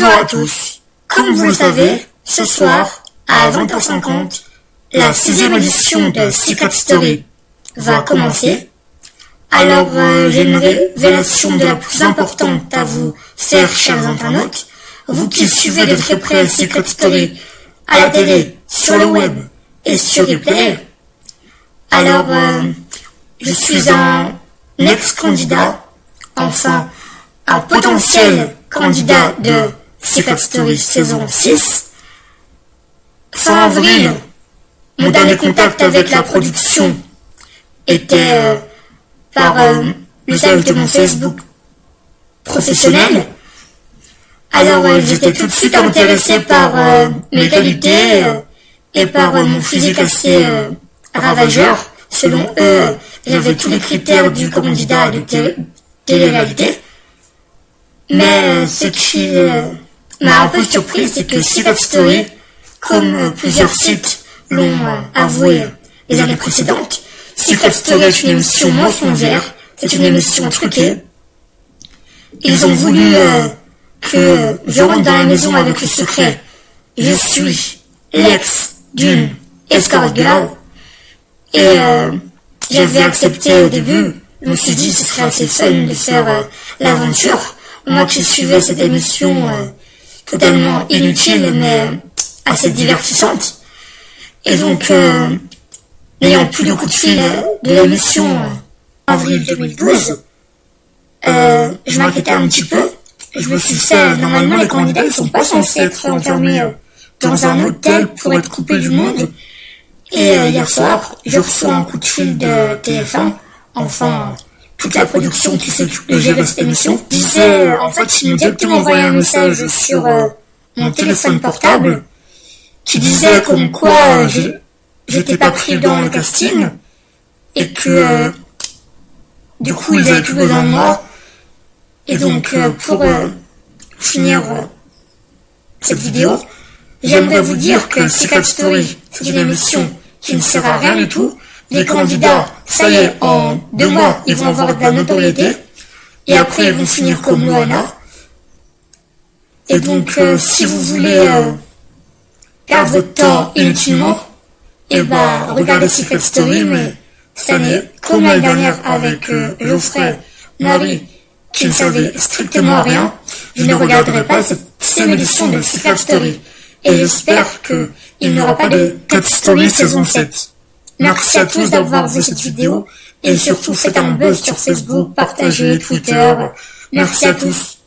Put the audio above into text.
Bonjour à tous. Comme vous le savez, ce soir, à 20h50, la 6e édition de Secret Story va commencer. Alors, j'ai une révélation de la plus importante à vous faire, chers internautes. Vous qui suivez de très près Secret Story à la télé, sur le web et sur replay. Alors, je suis un ex-candidat, enfin, un potentiel candidat de Secret Story saison 6. Fin avril, mon dernier contact avec la production était par l'usage de mon Facebook professionnel. Alors j'étais tout de suite intéressé par mes qualités et par mon physique assez ravageur. Selon eux, j'avais tous les critères du candidat de télé-réalité. Mais ce qui m'a un peu surpris, c'est que Secret Story, comme plusieurs sites l'ont avoué les années précédentes, Secret Story est une émission mensongère, c'est une émission truquée. Ils ont voulu que je rentre dans la maison avec le secret. Je suis l'ex d'une escort girl. Et j'avais accepté au début. Je me suis dit ce serait assez fun de faire l'aventure. Moi qui suivais cette émission totalement inutile mais assez divertissante. Et donc, n'ayant plus de coup de fil de l'émission en avril 2012, je m'inquiétais un petit peu. Je me suis dit, normalement les candidats ne sont pas censés être enfermés dans un hôtel pour être coupés du monde. Et hier soir, je reçois un coup de fil de TF1, enfin toute la production qui s'occupe de gérer cette émission, disait, en fait, ils m'ont directement envoyé un message sur mon téléphone portable qui disait comme quoi j'étais pas pris dans le casting et que du coup ils avaient plus besoin de moi. Et donc pour finir cette vidéo, j'aimerais vous dire que Secret Story, c'est une émission qui ne sert à rien du tout. Les candidats, ça y est, en 2 mois, ils vont avoir de la notoriété. Et après, ils vont finir comme Loana. Et donc, si vous voulez perdre votre temps inutilement, et regardez Secret Story, mais cette année, comme l'année dernière avec Geoffrey, Marie, qui ne savait strictement rien, je ne regarderai pas cette 6e édition de Secret Story. Et j'espère qu'il n'y aura pas de Secret Story saison 7. Merci à tous d'avoir vu cette vidéo et surtout faites un buzz sur Facebook, partagez, Twitter. Merci à tous.